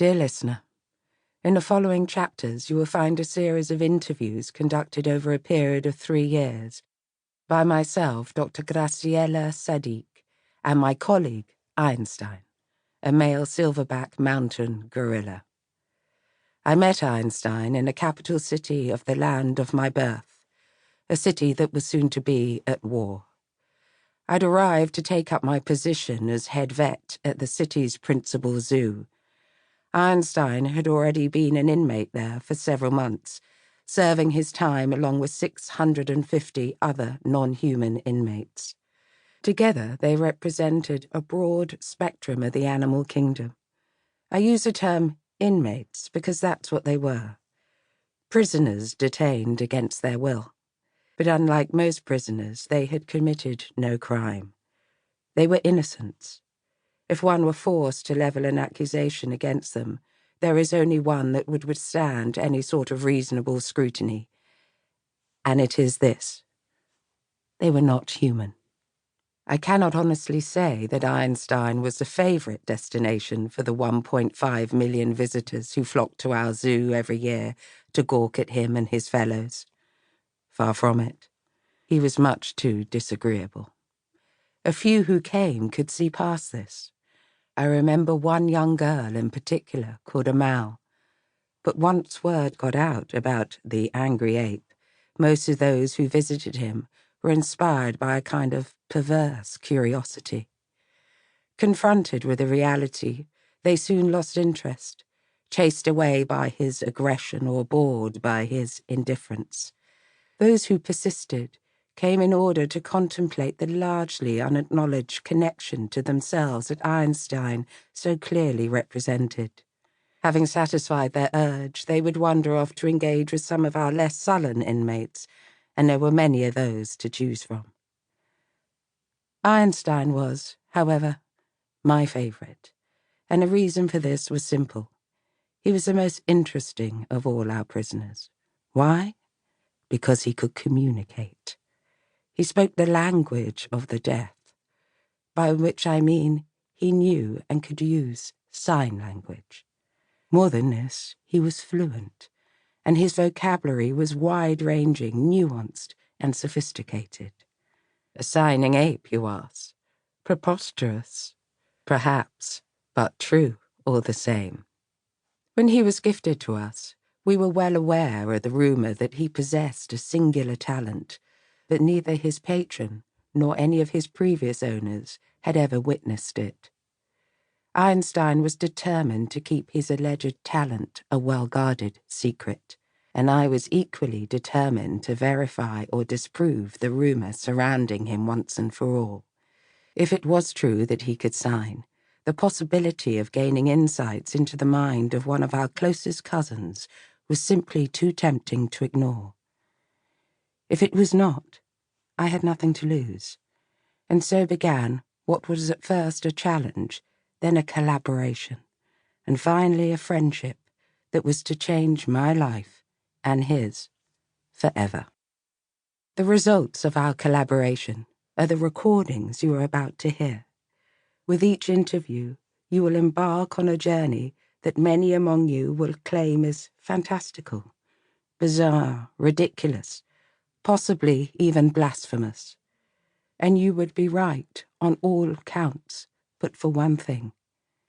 Dear listener, in the following chapters you will find a series of interviews conducted over a period of 3 years by myself, Dr. Graciela Sadiq, and my colleague, Einstein, a male silverback mountain gorilla. I met Einstein in the capital city of the land of my birth, a city that was soon to be at war. I'd arrived to take up my position as head vet at the city's principal zoo. Einstein had already been an inmate there for several months, serving his time along with 650 other non-human inmates. Together, they represented a broad spectrum of the animal kingdom. I use the term inmates because that's what they were. Prisoners detained against their will. But unlike most prisoners, they had committed no crime. They were innocents. If one were forced to level an accusation against them, there is only one that would withstand any sort of reasonable scrutiny. And it is this. They were not human. I cannot honestly say that Einstein was a favorite destination for the 1.5 million visitors who flocked to our zoo every year to gawk at him and his fellows. Far from it. He was much too disagreeable. A few who came could see past this. I remember one young girl in particular called Amal. But once word got out about the angry ape, most of those who visited him were inspired by a kind of perverse curiosity. Confronted with the reality, they soon lost interest, chased away by his aggression or bored by his indifference. Those who persisted came in order to contemplate the largely unacknowledged connection to themselves that Einstein so clearly represented. Having satisfied their urge, they would wander off to engage with some of our less sullen inmates, and there were many of those to choose from. Einstein was, however, my favorite, and the reason for this was simple. He was the most interesting of all our prisoners. Why? Because he could communicate. He spoke the language of the death, by which I mean he knew and could use sign language. More than this, he was fluent, and his vocabulary was wide-ranging, nuanced, and sophisticated. A signing ape, you ask? Preposterous? Perhaps, but true all the same. When he was gifted to us, we were well aware of the rumor that he possessed a singular talent, but neither his patron nor any of his previous owners had ever witnessed it. Einstein was determined to keep his alleged talent a well-guarded secret, and I was equally determined to verify or disprove the rumor surrounding him once and for all. If it was true that he could sign, the possibility of gaining insights into the mind of one of our closest cousins was simply too tempting to ignore. If it was not, I had nothing to lose, and so began what was at first a challenge, then a collaboration, and finally a friendship that was to change my life and his forever. The results of our collaboration are the recordings you are about to hear. With each interview, you will embark on a journey that many among you will claim is fantastical, bizarre, ridiculous, possibly even blasphemous. And you would be right on all counts, but for one thing.